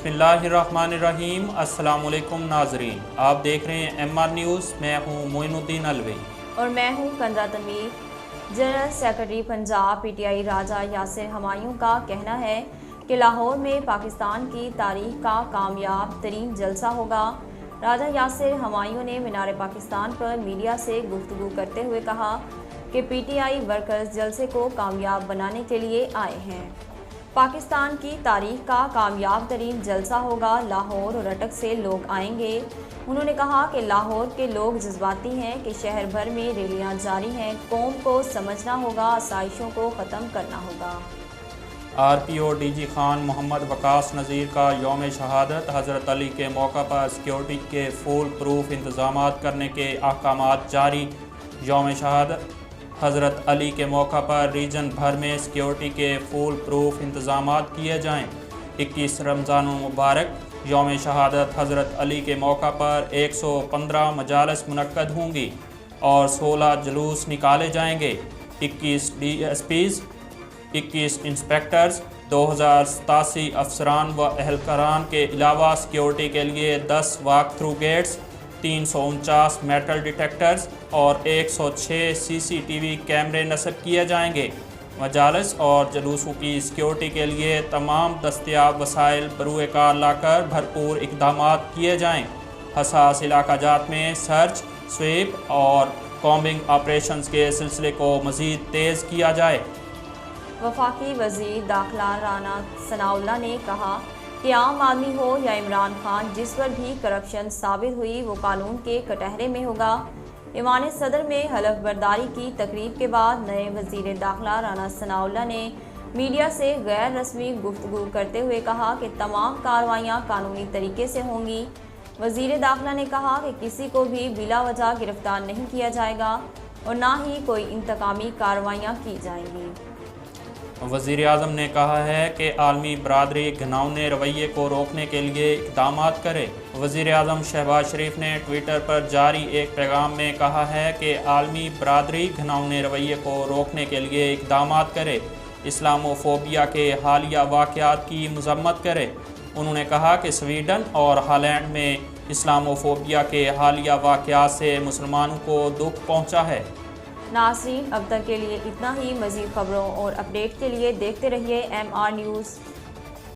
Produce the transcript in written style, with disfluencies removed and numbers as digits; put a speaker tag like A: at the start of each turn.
A: बिस्मिल्लाहिर्रहमानिर्रहीम। अस्सलाम वालेकुम नाजरीन, आप देख रहे हैं MR न्यूज़। मैं हूँ मोइनुद्दीन अलवी
B: और मैं हूँ कंदा तमीर। जनरल सेक्रेटरी पंजाब PTI राजा यासिर हमायूं का कहना है कि लाहौर में पाकिस्तान की तारीख का कामयाब तरीन जलसा होगा। राजा यासिर हमायूं ने मीनार पाकिस्तान पर मीडिया से गुफ्तगू करते हुए कहा कि PTI वर्कर्स जलसे को कामयाब बनाने के लिए आए हैं। पाकिस्तान की तारीख का कामयाब तरीन जलसा होगा। लाहौर और अटक से लोग आएंगे। उन्होंने कहा कि लाहौर के लोग जज्बाती हैं कि शहर भर में रैलियां जारी हैं। कौम को समझना होगा, आसाइशों को ख़त्म करना होगा।
A: RPO DG खान मोहम्मद वकास नज़ीर का यौम शहादत हज़रत अली के मौका पर सिक्योरिटी के फुल प्रूफ इंतज़ामात करने के अहकामात जारी। यौम शहादत हज़रत अली के मौका पर रीजन भर में सिक्योरिटी के फुल प्रूफ इंतज़ामात किए जाएँ। 21 रमज़ान मुबारक यौम शहादत हज़रत अली के मौका पर 115 मजालिस मुनक्कद होंगी और 16 जुलूस निकाले जाएंगे। 21 DSPs, 21 इंस्पेक्टर्स, 2087 अफसरान व एहलकारान के अलावा सिक्योरिटी के लिए 10 walk through gates, 349 metal detectors और 106 CCTV कैमरे नस्ब किए जाएंगे। मजालिस और जलूसों की सिक्योरिटी के लिए तमाम दस्तयाब वसाइल बरूए कार लाकर भरपूर इक़दामात किए जाएँ। हसास इलाका जात में सर्च, स्वीप और कॉम्बिंग ऑपरेशंस के सिलसिले को मज़ीद तेज़ किया जाए।
B: वफाकी वज़ीर दाखिला राना सनाउल्लाह ने कहा कि आम आदमी हो या इमरान खान, जिस पर भी करप्शन साबित हुई वो कानून के कटहरे में होगा। ईवान सदर में हलफ बर्दारी की तकरीब के बाद नए वज़ीर दाखिला राना सनाउल्लाह ने मीडिया से गैर रस्मी गुफ्तगू करते हुए कहा कि तमाम कार्रवाइयाँ कानूनी तरीके से होंगी। वज़ीर दाखिला ने कहा कि किसी को भी बिला वजह गिरफ्तार नहीं किया जाएगा और ना ही कोई इंतकामी कार्रवाइयाँ की जाएंगी।
A: वज़ीर आज़म ने कहा है कि आलमी बरादरी घिनौने रवैये को रोकने के लिए इक़दामात करे। वज़ीर आज़म शहबाज शरीफ ने ट्विटर पर जारी एक पैगाम में कहा है कि आलमी बरादरी घिनौने रवैये को रोकने के लिए इक़दामात करे, इस्लामोफोबिया के हालिया वाक़यात की मज़म्मत करे। उन्होंने कहा कि स्वीडन और हॉलैंड में इस्लामोफोबिया के हालिया वाक़यात से मुसलमानों को दुख पहुँचा है।
B: नाज़रीन, अब तक के लिए इतना ही। मज़ीद खबरों और अपडेट के लिए देखते रहिए MR न्यूज़।